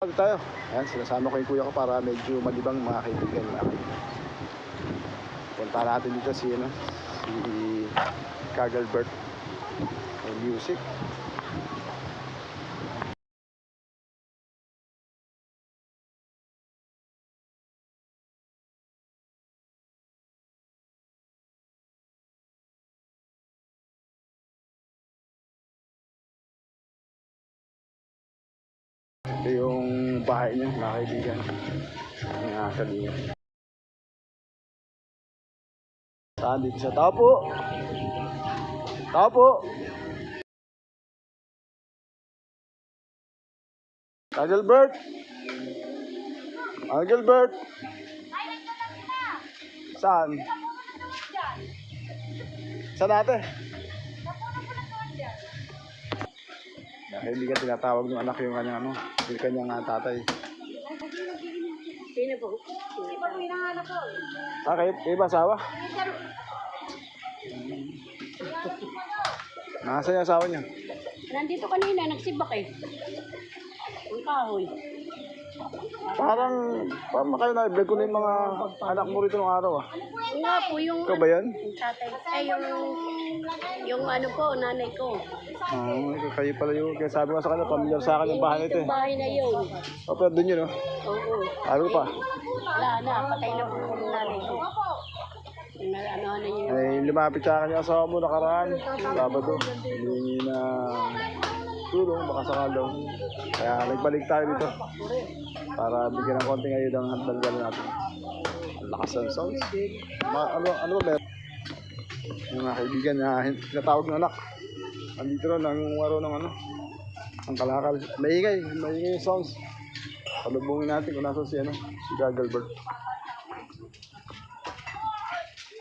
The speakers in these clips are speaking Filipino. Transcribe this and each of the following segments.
Pag tayo, ayan, sinasama ko yung kuya ko para medyo malibang mga kaibigan namin. Punta natin dito si Kagalbert may music. Ito yung bahay niya mga kaibigan, mga kalinga. Saan dito sa tao po? Tao po! Kagalbert! Kagalbert! Saan? Saan ate? Kaibigan, tinatawag ng anak yung kanyang tatay. Sino po? Sino po hinahanap ko? Kayo ba asawa? Nasaan yung asawa niyo? Nandito kanina, nagsibak eh. Ang kahoy. Parang kayo na-vlog ko na yung mga anak mo rito ng araw ah. Nga po yung... Ikaw ba yan? Yung tatay. Ay, yung ano po, nanay ko. Kayo pala yun. Kaya sabi ko sa kanya, pamilyar sa akin yung bahay nito eh. Itong bahay na yun. O, pero doon yun oh. Oo. Ano pa? Wala na, patay na po yung nanay ko. Ano yun? Ay, lumapit sa akin yung asawa mo nakaraan. Sabado. Hilingi na tulong, baka sakal daw. Kaya nagbalik tayo dito. Para bigyan ng konting ayun ang dalgal natin. Ang lakas ng sounds. Ano ba meron? Yung mga kaibigan na tinatawag ng anak. Andito rin, nangungaro ng ang kalakal. Maingay yung sounds. Palubungin natin kung nasa si Kagalbert.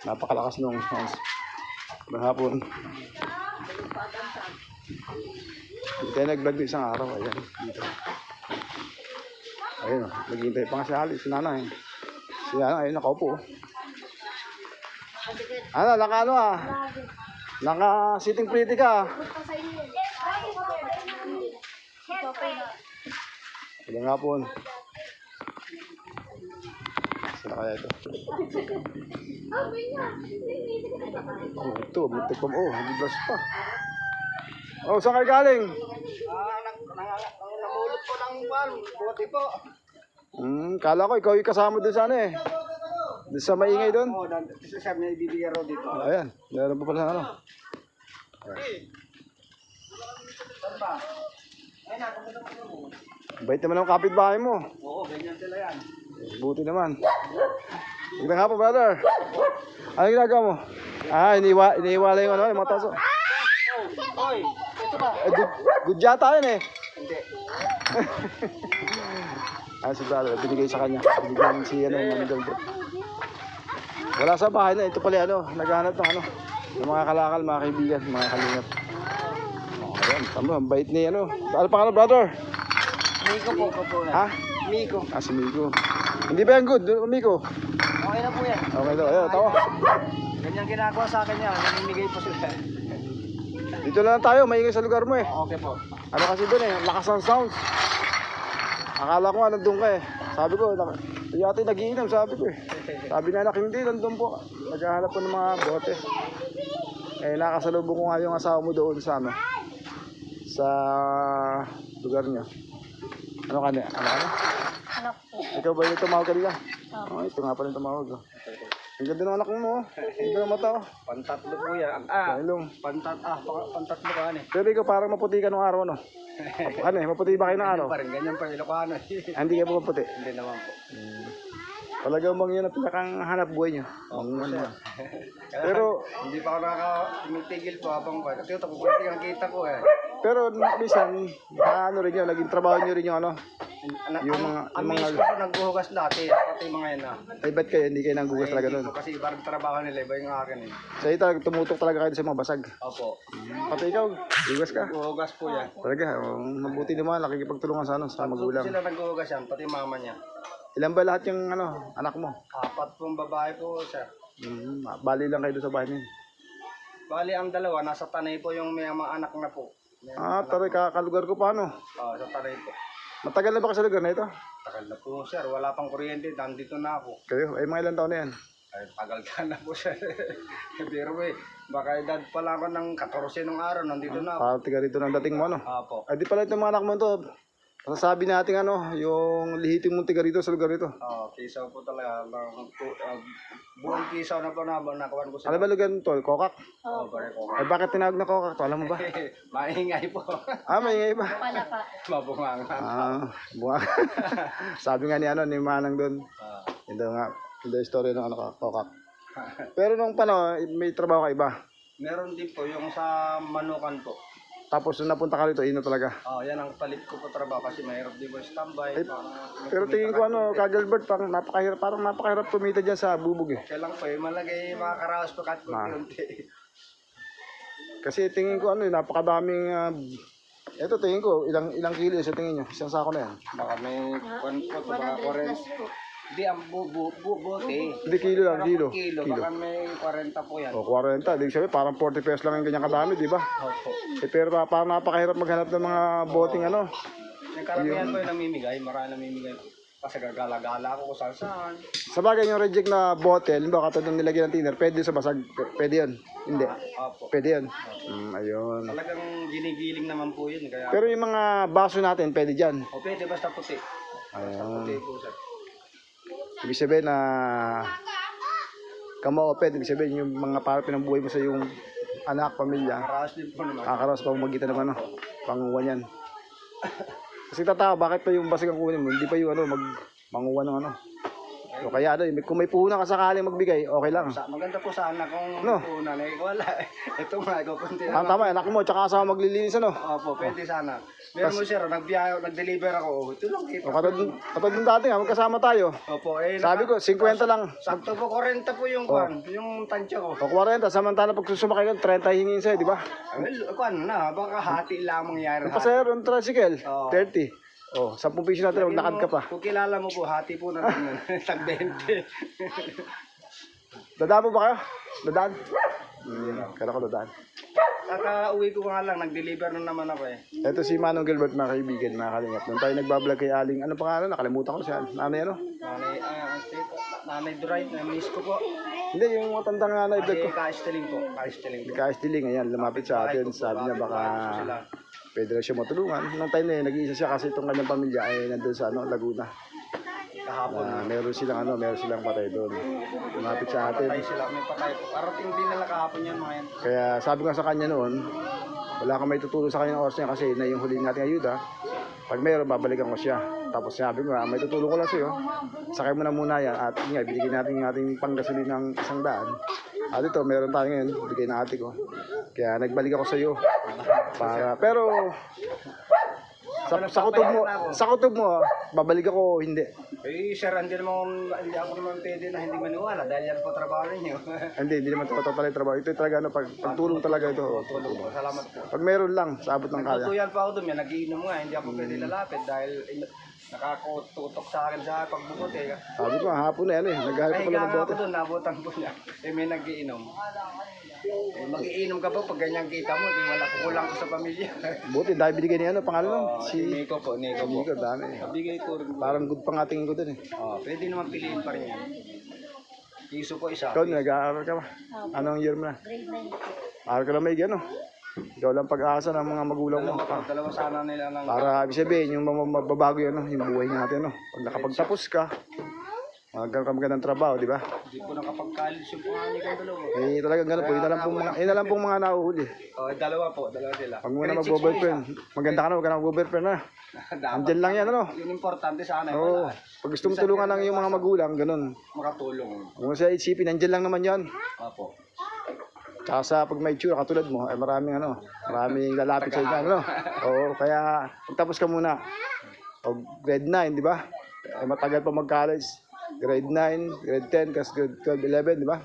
Napakalakas ng sounds. Ng hapon. Hindi tayo nag-vlog din isang araw. Ayan, dito. Ayun o, naghihintay pa nga si Ali, si Nanay. Si Nanay, ayun, nakaupo. Naka-sitting pretty ka. Ilang hapon. Saan kaya ito? Ito, butik pa mo. Hindi blush pa. Saan kayo galing? Namulot po ng bote po. Kala ko ikaw yung kasama doon sana eh. Doon sa maingay doon. Oo, sabi niya ibibigay raw dito. Ayan, meron pa pala Saan ba? Ayun na, kapunta pa mo. Bait naman ang kapitbahay mo. Oo, ganyan sila yan. Buti naman. Magandang hapon, brother. Anong ginagawa mo? Iniiwala yung yung mga taso. Oy, ito ba? Good yata yun eh. Hindi. Si brother, binigay sa kanya. Binigyan si Mami. Wala sa bahay na. Ito pala naghahanap ng ng mga kalakal, mga kaibigan, mga kalingap. Ayan, tama, ang bait ni Ano pangalan, brother? Miko po. Ha? Miko. Si Miko. Hindi ba yan good, Miko? Okay na po yan. Okay daw, ayun, tawa. Ganyan ginagawa sa akin yan. Namimigay po sila. Dito lang tayo, maingay sa lugar mo eh. Okay po. Ano kasi doon eh, lakas ng sounds. Akala ko nga nandun ka eh. Sabi ko, yata nagiinom, sabi ko eh. Sabi na anak, hindi, nandun po. Naghahanap po ng mga bote. Eh, nakasalubong ko nga yung asawa mo doon sa sa lugar niya. Ano ka na? Anak po. Ikaw ba yung tumawag kanila? Ito nga pala yung tumawag. Ang ganda ng anak mo. Ang ganda ng mata ko. Pantatlo po yan. Ilong. Pantatlo ka ano eh. Pero ikaw parang maputi ka nung araw, no? Maputi ba kayo ng araw? Ganyan pa rin Ilocano. Hindi ka po maputi. Hindi naman po. Talagang bang yun ang pinakang hanap buhay niyo? Pero, hindi pa ako nakaka-tumigil po habang ba. Ito, pupunti ang kita ko eh. pero minsan, rin yun, naging trabaho niyo rin yung yung mga Amis ko po nagbuhugas dati. Pati mga yan na. ay ba't kayo, hindi kayo nanggugas talaga doon? Kasi iba rin trabaho nila, iba yung akin eh. So ito, tumutok talaga kayo sa mga basag. Opo. Pati ikaw, gugas ka. Nagbuhugas po yan. Talaga, mabuti naman, nakikipagtulungan sa magulang. Sila nagbuhugas yan, pati mama niya. Ilan ba lahat yung anak mo? 4 pong babae po siya. Bali lang kayo doon sa bahay niyo. Bali ang dalawa, nasa Tanay po yung may mga anak na po. Taray, kakalugar ko paano? Sa Tanay po. Matagal na ba kasi sa lugar na ito? Tagal na po sir, wala pang kuryente, nandito na ako. Kayo? Ay, mga ilang taon na yan? Ay, tagal ka na po sir. Pero baka edad pa lang ako ng 14 nung araw, nandito na ako. Parang tiga rito ng dating mo, ano? Apo. Ay, di pala itong mga anak mo ito. Masasabi natin ano, yung lihiting mong tiga rito sa lugar nito. Kisaw po talaga. Buong kisaw na po nakawan ko sila. Ano ba lugar nito? Kokak? Pare ko. Ay, bakit tinawag na kokak to? Alam mo ba? Maingay po. May iba. Palaka. Mabunganga. Buwan. Sabi nga ni ano, ni Manang doon. Ah. Ito nga, ito yung story ng ano, kokak. Pero nung panahon, may trabaho ka iba. Meron din po yung sa Manukan po. Tapos nung napunta ka rito, ino talaga. Yan ang palit ko po trabaho kasi mahirap din po standby. Pero tingin ko ano, Kagelbert, parang napakahirap kumita dyan sa bubog eh. Kailang po malagay mga karaos po kahit kunti. Kasi tingin ko ano, napakadaming, eto tingin ko, ilang kilo sa tingin nyo, isang sako na yan. Baka may kwan po ito, baka 40. Hindi, ang bote. Hindi kilo lang, kilo. Baka may 40 po yan. O 40, di sabi parang 40 pesos lang yung ganyan kadami, di ba? Opo. Pero parang napakahirap maghanap ng mga boting ano. Yung karamihan po yung namimigay, marami namimigay po. Kasi gagala-gala ako kung saan-saan. Sa bagay yung reject na bottle, ba katulad ng nilagyan ng thinner, pwede sa basag, pwede yun. Hindi. Opo. Pwede yun. Ayun. Talagang ginigiling naman po yun. Kaya, Pero yung mga baso natin, pwede dyan. o pwede basta puti. Basta puti po sir. Ibig sabihin na kama-open, ibig sabihin yung mga para pinambuhay mo sa yung anak, pamilya, Karaos din po naman. kakaroon sa pamamagitan ng ano, panguwan yan. Kasi tatawa, bakit pa yung basig ang kunin mo? Hindi pa yung ano, manguwan ng ano. O kaya ano, kung may puhunan ka sakaling magbigay, okay lang. Maganda po sana kung No. una na wala. Ito nga, kukunti na. Tama, anak mo, tsaka asawa maglilinis ano. Opo, pwede sana. Meron mo sir, nag-deliver ako. Ito lang kita. O katulad ng dati nga, magkasama tayo. Opo, Sabi ko, 50 lang. sakto po 40 po yung kwan, yung tansya ko. O 40, samantala pag susumakay ka, 30 hingin sa'yo, di ba? Well, kwan na, baka hati lang mangyari. Pasahero ng tricycle, Oo. 30. O, 10 piso natin, maglakad ka pa. Kung kilala mo po, hati po natin yun. Tag 20. Dadaan mo ba kayo? Dadaan? Kala ko dadaan. Kaka-uwi ko nga lang, nag-deliver na naman ako eh. Ito si Manong Gilbert, mga kaibigan, mga kalingap. Nung tayo nagbablog kay Aling, ano pangalan? Nakalimutan ko siya. Nanay ano? Nanay Duray, na-miss ko po. Hindi, yung matandang nanay vlog ko. Ka-estiling po, ka-estiling po. Kaya Stiling, ayan, lumapit sa atin. Sabi niya baka pwede na siya matulungan. Nung time na yun, nag-iisa siya kasi itong kanyang pamilya ay nandun sa ano, Laguna. Kahapon. Na meron silang patay doon. Lumapit sa atin. Patay sila, may patay po. Parating din nila kahapon yan mga yan. Kaya sabi ko sa kanya noon, wala kang may tutulong sa kanya ng oras niya kasi na yung huli nating ayuda. Pag mayroon, babalikan ko siya. Tapos sabi ko, may tutulong ko lang sa'yo. Sakay mo na muna yan at nga, binigyan natin yung ating panggasolin ng 100. At ito, meron tayo ngayon, bigay na ate ko. Kaya nagbalik ako sa'yo. Pero sa kutob mo, babalik ako hindi. Eh, sir, hindi ako naman pwede na hindi maniwala dahil yan po trabaho ninyo. Hindi naman totoo pala yung trabaho. Ito talaga, pagtulong talaga ito. Tulong po, salamat po. Pag meron lang, sa abot ng kaya. Tutuyan pa ako doon, yan, nagiinom nga, hindi ako pwede lalapit dahil nakakututok sa akin sa pagbukot eh. Sabi ko, hapon na yan eh. Naghahanap Ay, ko pala ng nga bote. ako doon, nabutan po niya. Eh, may nagiinom. Eh, magiinom ka po pag ganyan kita mo, di wala kukulang ko sa pamilya. Buti, dahil binigay niya ano, pangalan nun? Si Nico po, Nico po. Nico, dami. Bigay ko rin. Parang good pa nga tingin ko dun eh. Pwede naman piliin pa rin yan. Piso po isa. Ikaw, nag-aaral ka ba? Anong year mo na? Grade 9 po. Aaral ka lang may gano. Ikaw lang pag-asa ng mga magulang mo. Dalawa sana nila ng... Para ibig sabihin, yung mababago yun, yung buhay natin. No? Pag nakapagtapos ka, magkaroon ka magandang trabaho, di ba? Hindi po nakapag-college yung pangalan kong dalawa. Eh, talagang gano'n po. Yun na lang pong mga nahuhuli. Dalawa sila. Pag mo na mag-boyfriend, maganda ka na, huwag ka na mag-boyfriend na. Andyan lang yan, ano? Yung importante sana, Oo. wala. Pag gusto mo tulungan ng yung mga magulang, ganun. Makatulong. Huwag mo siya isipin, andyan lang naman yan. Opo. Tsaka sa pag may tsura, katulad mo, ay maraming lalapit sa inyo, ano? Oo, kaya pagtapos ka muna. O grade 9, di ba? Ay matagal pa mag-college. Grade 9, grade 10, kasi grade 12, 11, di ba?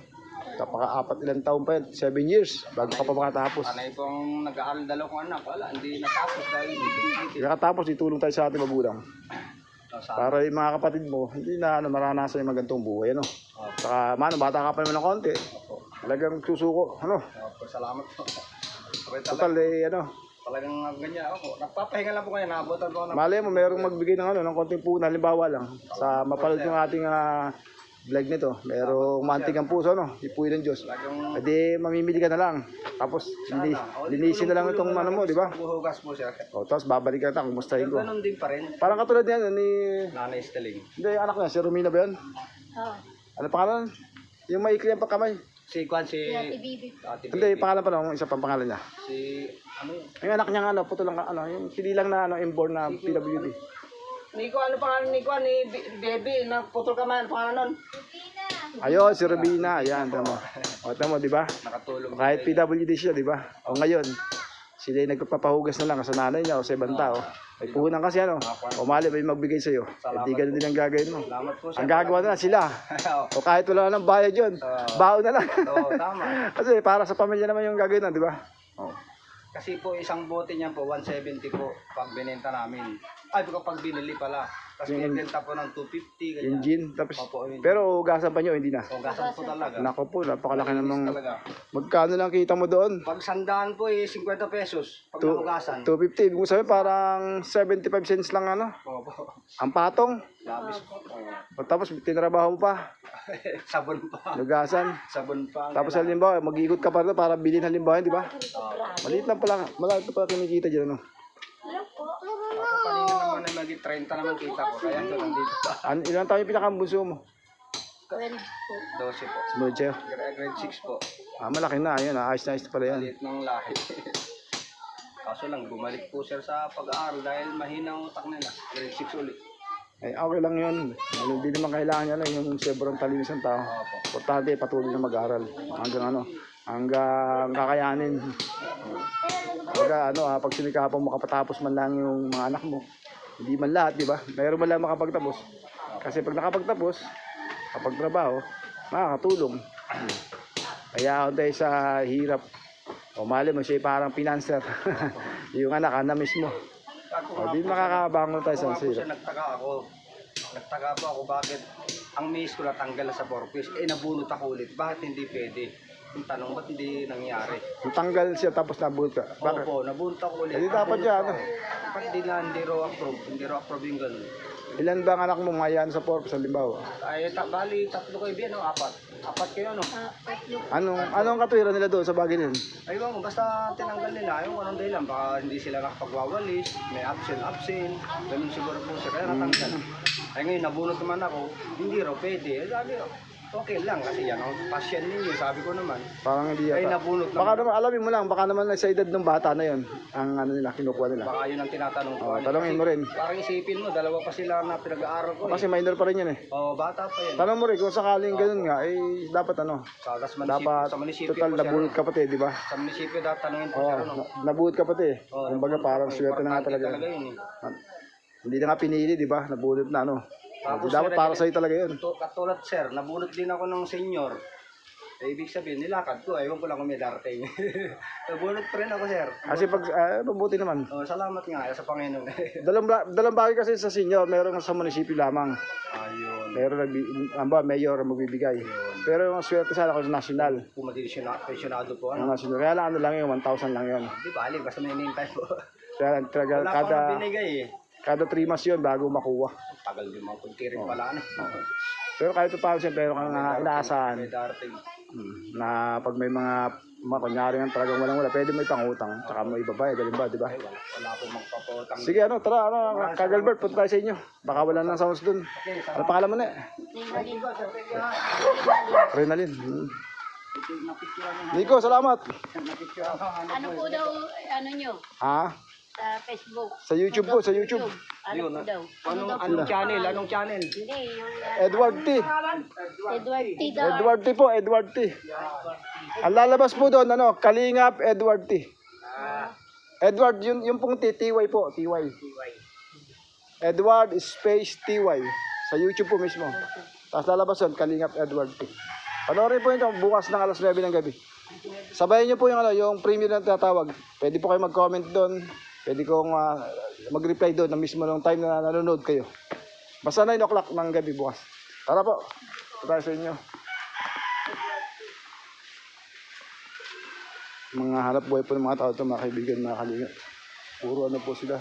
Kapaka-apat ilang taon pa yun, 7 years, bago ka pa makatapos. Anay pong nag-aaral dalawang anak, wala, hindi natapos dahil hindi. Katapos, itulong tayo sa ating magulang. Para yung mga kapatid mo, hindi na maranasan yung magandang buhay, ano? Saka, bata ka pa naman ng konti. Talagang susuko, ano? Salamat po. Total, Talagang ganyan ako. Nagpapahinga lang po kayo, naabotan po ako ng... Malay mo, merong magbigay ng ng konting puhunan. Halimbawa lang, sa mapanood yung ating vlog nito, merong mantig ang puso, no? Ipuin ng Diyos. Talagang... Hindi, mamimili ka na lang. Tapos, linisin na lang itong mo, di ba? Buhugas po siya. O, tapos babalik ka na, kumustahin ko. Ganun din pa rin. Parang katulad yan, ni... Nanay Stelling. Hindi, anak niya, si Romina ba yan? Oo. Ano pangalan? Yung maikli ang pagkamay. Si Kwan, si... Ate Bibi. Ate Hindi, Bibi. pangalan pa lang, isa pang pangalan niya. Si... Ano yun? Yung anak niya puto lang yung pinilang na inborn na PWD. Nico, ano pangalan ni Kwan? Ni Baby, nagputol ka man. Pangalan nun? Ayun, si Robina, ayan, tama. O, tama, di ba? Nakatulong. Kahit PWD siya, di ba? O ngayon, sila yung nagpapahugas na lang sa nanay niya o sa ibang tao. May puhunan kasi o mali ba yung magbigay sa'yo? Hindi ganun din ang gagawin mo. Salamat po Ang gagawa na lang sila. O kahit wala nang bayad yun, baon na lang. Oo, tama. Kasi para sa pamilya naman yung gagawin na, di ba? O. Kasi po isang bote niyan po, 170 po pag binenta namin. Ay, pag binili pala. Tapos binenta po ng 250. Yung Ganyan. gin, tapos, Opo, yun. pero ugasan pa nyo, hindi na. Hugasan po talaga. Nako po, napakalaki namang, Talaga. magkano lang kita mo doon? Pag sandaan po 50 pesos. Pag nahugasan. 250, ibig mo sabihin parang 75 cents lang Opo. ang patong. Labis po. O, tapos tinrabaho mo pa, Sabon pa. lugasan. Sabon pa. Tapos halimbawa, mag-ikot ka pa rin para bilhin halimbawa, di ba? Maliit lang pala, malaki pa kinikita dyan, ano? Ako kanina naman ay maging 30 naman kita ko. Kaya ito nandito pa. Ilan tayo yung pinakambunso mo? 12 po. 12 po. Sunod siya. Grade 6 po. Malaki na, ayun, ayos na ayos pala yan. Maliit ng lahi. Kaso lang, bumalik po sir sa pag-aaral dahil mahina ang utak nila. Grade 6 ulit. Ay, okay lang yun. Hindi naman kailangan yan, yung sobrang talinis ng tao. Opo. Importante, patuloy na mag-aral. Hanggang kakayanin. Pag sinikapan mo kapatapos man lang yung mga anak mo. Hindi man lahat, di ba? Mayroon man lang makapagtapos. Kasi pag nakapagtapos, kapag trabaho, makakatulong. Kaya tayo sa hirap. O mali mo siya parang financer. Yung anak, na mismo. Di makakabangon tayo sa hirap. Nagtaka po ako bakit ang miss ko natanggal na sa purpose. Nabunot ako ulit. Bakit hindi pwede? Yung tanong, ba't hindi nangyari? Tanggal siya tapos nabunot ka. Bakit? Opo, nabunot ako ulit. Hindi dapat yan. Dapat hindi raw approve. Hindi raw approve yung ganun. Ilan ba ang anak mo mayan sa purpose, halimbawa? Ay, bali, 3 kayo biyan, no? 4. 4 kayo, no? Anong katuwiran nila doon sa bagay din? Ay, bang, basta tinanggal nila, yung anong dahilan, baka hindi sila nakapagwawalis, may absent, ganun siguro po siya, kaya natanggal. Ay ngayon, nabunot naman ako, hindi raw pwede. Sabi raw, okay lang, kasi yan ang passion ninyo, sabi ko naman. Parang hindi Ay, yata. nabunot Baka naman. naman, alamin mo lang, baka naman sa edad ng bata na yon ang nila, kinukuha nila. Baka yun ang tinatanong ko. Tanongin mo rin. Parang isipin mo, dalawa pa sila na pinag-aaral ko. Kasi minor pa rin yan eh. Bata pa yan. Tanong mo rin, kung sakaling ganun nga, dapat dapat sa munisipyo total po, nabunot ka pati, di ba? Sa munisipyo dapat tanungin po siya, no? Nabunot ka pati. Kumbaga parang swerte na nga talaga. Yun, eh. Hindi na nga pinili, di ba? Nabunot na Tapos, dapat sir, para sa'yo talaga yun. Katulad sir, nabunot din ako ng senior. Ibig sabihin, nilakad ko. Ewan ko lang kung may darating. Nabunot pa rin ako, sir. Kasi pag, mabuti naman. Salamat nga sa Panginoon. Dalang bagay kasi sa senior, meron sa munisipyo lamang. Ayun. Meron mayor ang magbibigay. Pero yung swerte sana ako sa national. Kung pensionado po, Ang national. Kaya lang lang yun, 1,000 lang yun. Di ba, alin, basta may name-time po. Kaya talaga, Wala pa nga binigay eh. kada 3 months yun bago makuha. Tagal din mga punti rin pala. Pero kahit pa siyempre, meron kang inaasahan May darating. na pag may mga kunyari nga talagang walang-wala, pwede mo ipangutang, tsaka mo ibabayad, di ba? Wala po magpapotang. Sige, tara, Kagalbert, punta tayo sa inyo. Baka wala nang sounds dun. Ano pangalan mo na? Renalyn. Nico, salamat. Ano po daw, ano nyo? Ha? Sa Facebook. Sa YouTube po, sa YouTube. Ano po daw? Anong channel? Anong channel? Hindi, yung Edward T. Edward T. daw. Edward T po, Edward T. Ang lalabas po doon, Kalingap Edward T. Edward, yung pong TY po, TY. Edward space TY. Sa YouTube po mismo. Tapos lalabas doon, Kalingap Edward T. Panoorin po ito bukas ng alas 9 ng gabi. Sabayan niyo po yung premium na tinatawag. Pwede po kayo mag-comment doon. Pwede kong mag-reply doon na mismo ng time na nanonood kayo. Basta 9 o'clock ng gabi bukas. Tara po. Tara sa inyo. Mga hanap buhay po ng mga tao ito, mga kaibigan, mga kalingap. Puro ano po sila.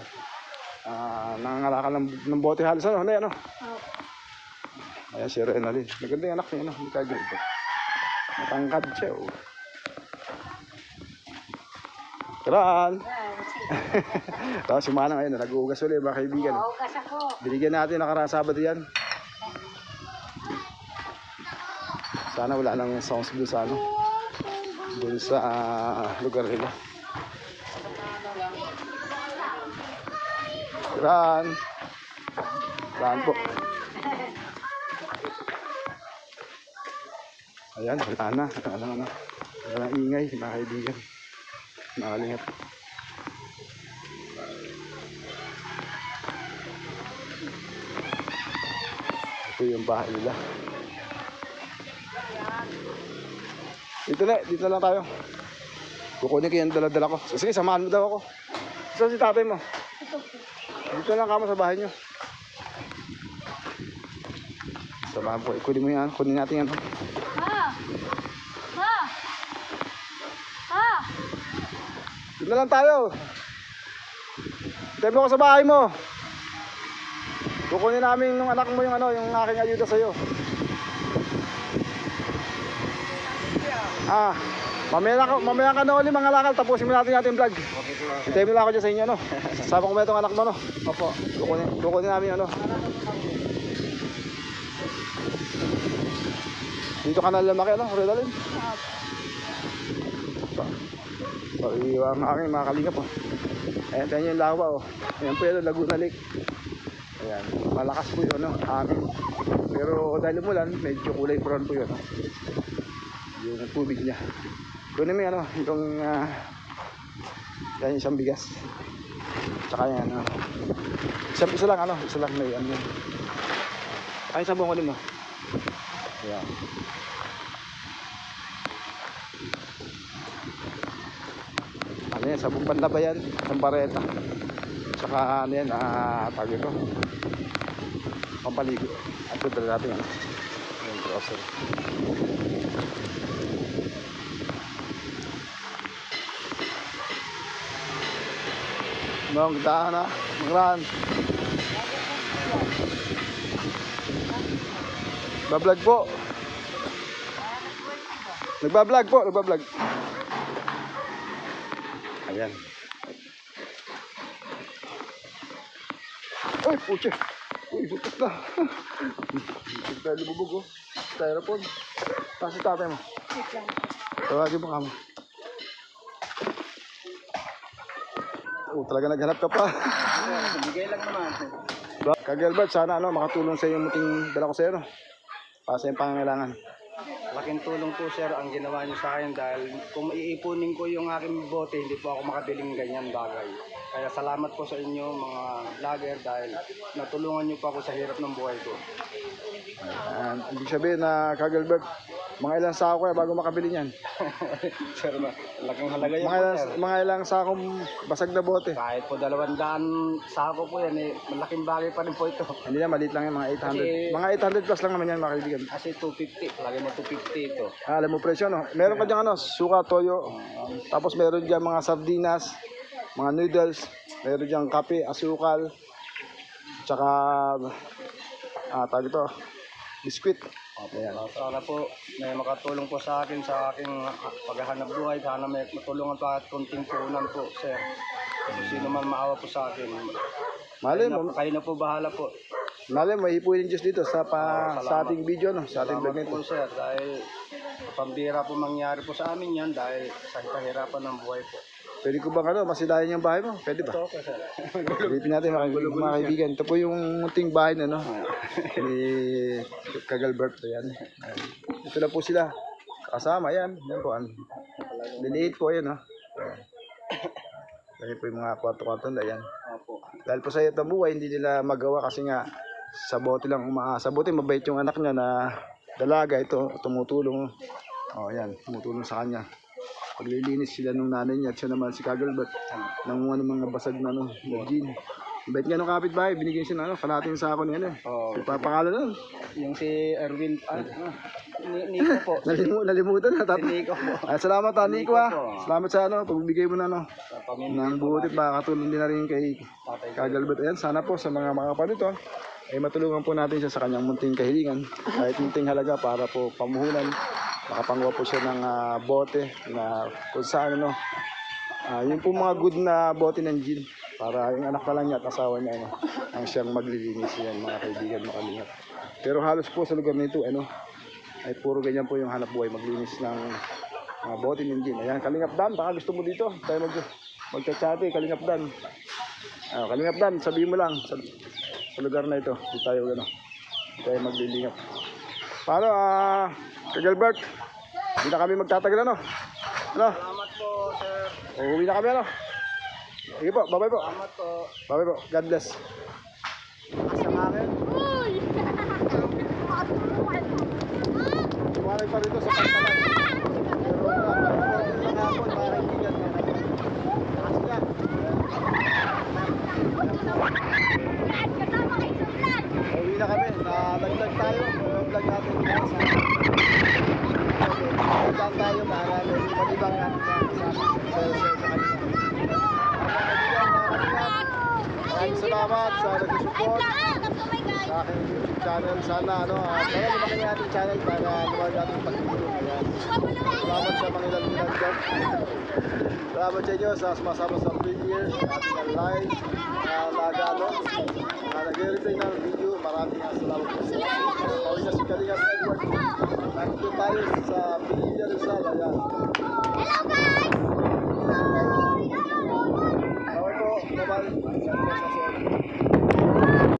Nangangalakal ng bote halos ano, ano. Ayan si Renalyn. Maganda yung anak niya, ano, hindi kaya ganito. Matangkad siya, oh. Ran! Tapos si Manang ngayon, nag-uugas ulit, mga kaibigan. Maugas ako. Binigyan natin nakaraang Sabado yan. Sana wala nang sounds doon sa ano. Doon sa lugar nila. Ran! Ran po. Ayan, wala na. Wala na ingay, mga kaibigan. Nakalingap. Ito yung bahay nila. Dito lang tayo. Kukunin ko yung dala-dala ko. Sige, samahan mo daw ako. Saan si tatay mo? Dito lang kamo sa bahay nyo. Samahan po. Ikunin mo yan. Kunin natin yan. Dito lang tayo. Tayo mo ko sa bahay mo. Kukunin namin ng anak mo yung ano, yung aking ayuda sa'yo. Mamaya ka na uli mga lakal. Tapusin mo natin yung vlog. Itayin mo lang ako dyan sa inyo, no? Sasama ko ba itong anak mo, no? Opo. Kukunin namin ano. Dito ka na lumaki, ano? Renalyn? So, ang aking mga kalingap, oh. Ayan, tayo yung lawa, oh. Ayan po yun, Laguna Lake. Ayan, malakas po yun, no? Amin. Pero dahil umulan, medyo kulay brown po yun, no? Yung tubig niya. Kunin mo yung ano, yung yan, isang bigas. Tsaka yan, ano. Isa lang, ano, isa lang may ano. Ay, isang buong kunin mo. Ayan. Ano yan, sabong panlaba yan, isang bareta. Tsaka ano yan, tawag ito. Pampaligo. At ito dala natin yan. Yung grocery. Magdaan na, magran. Nagbablog po. Nagbablog. Ayan. Ay, puche. Uy, butok na. Butok tayo lumubog, oh. Styrofoam. Tapos yung tatay mo. Tawagin mo kamo. Oh, talaga naghanap ka pa. Bigay lang naman. Kag-Albert, sana ano, makatulong sa iyo yung muting dala ko sa iyo, no? Para sa iyong pangangailangan. Laking tulong po sir ang ginawa niyo sa akin dahil kung iipunin ko yung aking bote, hindi po ako makabiling ganyan bagay. Kaya salamat po sa inyo mga vlogger dahil natulungan niyo pa ako sa hirap ng buhay ko. Ibig sabihin na Kag-Albert, mga ilang sako kaya bago makabili niyan. Sir, laking halaga yan po sir. Mga ilang sakong basag na bote. Kahit po 200 sako po yan eh, malaking bagay pa rin po ito. Hindi na, maliit lang yan, mga 800. Kasi- Mga 800 plus lang naman yan, mga kaibigan. Kasi 250, lagi mo 250 ito. Alam mo presyo, no? Meron ka dyan ano, suka, toyo. Tapos meron dyan mga sardinas, mga noodles. Meron dyan kape, asukal. Tsaka, tawag ito, biskwit. Ayan. Sana po may makatulong po sa akin sa aking paghahanap buhay. Sana may matulungan pa at kunting puhunan po, sir. Kung sino man maawa po sa akin. Malay mo, Kayo na po bahala po. may ipuin yung Diyos dito sa ating video, no? Sa ating vlog Salamat nito. po, sir. Dahil pambira po mangyari po sa amin yan dahil sa kahirapan ng buhay po. Pwede ko bang ano, masilayan yung bahay mo? Pwede ba? Ito po, sir. Silipin natin mga kaibigan. Ito po yung munting bahay na, no? Ni Kag-Albert. Ayan. Ito na po sila. Kasama, yan. Yan po. Liliit po, yan, no? Ayan po yung mga kwarto-kwarto na yan. Opo. Dahil po sa itong buhay, hindi nila magawa kasi nga sa bote lang umaasa. Buti mabait yung anak niya na dalaga. Ito, tumutulong. O, yan. Tumutulong sa kanya. Paglilinis sila nung nanay niya at siya naman si Kag-Albert ng mga basag na, no, na jean. Bait nga nung kapitbahay, binigyan siya ng ano, kalating sako ni ano eh. Oo. Ipapangalan nun. Yung si Erwin, Nico po. Nalimutan na. Si Nico po. Ay, salamat ha, Nico Nico ha. po. Salamat sa ano, pagbibigay mo na ano. Sa pamilya Nang butit, makakatulong din na rin kay tatay ko. Kagalbert. Ayan, sana po sa mga makapanito, ay matulungan po natin siya sa kanyang munting kahilingan. Kahit munting halaga para po pamuhunan. Makapanguha po siya ng bote na kung saan ano. Yun po mga good na bote ng gin. Para yung anak na lang niya at asawa niya ano, ang siyang maglilinis yan mga kaibigan makalingat. Pero halos po sa lugar nito ano, ay puro ganyan po yung hanap buhay, maglinis ng mga bote ng gin. Ayan, Kalingap Dan, baka gusto mo dito tayo magchat-chati, Kalingap Dan. Kalingap Dan, sabihin mo lang sa lugar na ito, di tayo ano, di tayo maglilingap. Paano, Kagalbert? Hindi na kami magtatagal ano? Ano? Salamat po, sir. Uuwi na kami ano? Sige po, bye-bye po. Salamat po. Bye-bye po, God bless. Asa akin? Tumalag pa rito sa pantalan. Pero lang hapon, mga kaibigan. Taas yan. Uwi na kami, nalaglag tayo. Yung vlog natin sa nalaglag tayo para may malibang natin sa kanila. Maraming salamat sa nag-support sa aking YouTube channel. Sana ano, para lumaki ng ating channel para lumaki ating pagtulong. Ayan. Salamat sa mga ilan-ilan dyan. Salamat sa inyo sa sumasama sa premiere, sa ating live, nag-ano, nag-replay ng video. Maraming salamat po. Pawin na si Kalingap Edward. Nandito tayo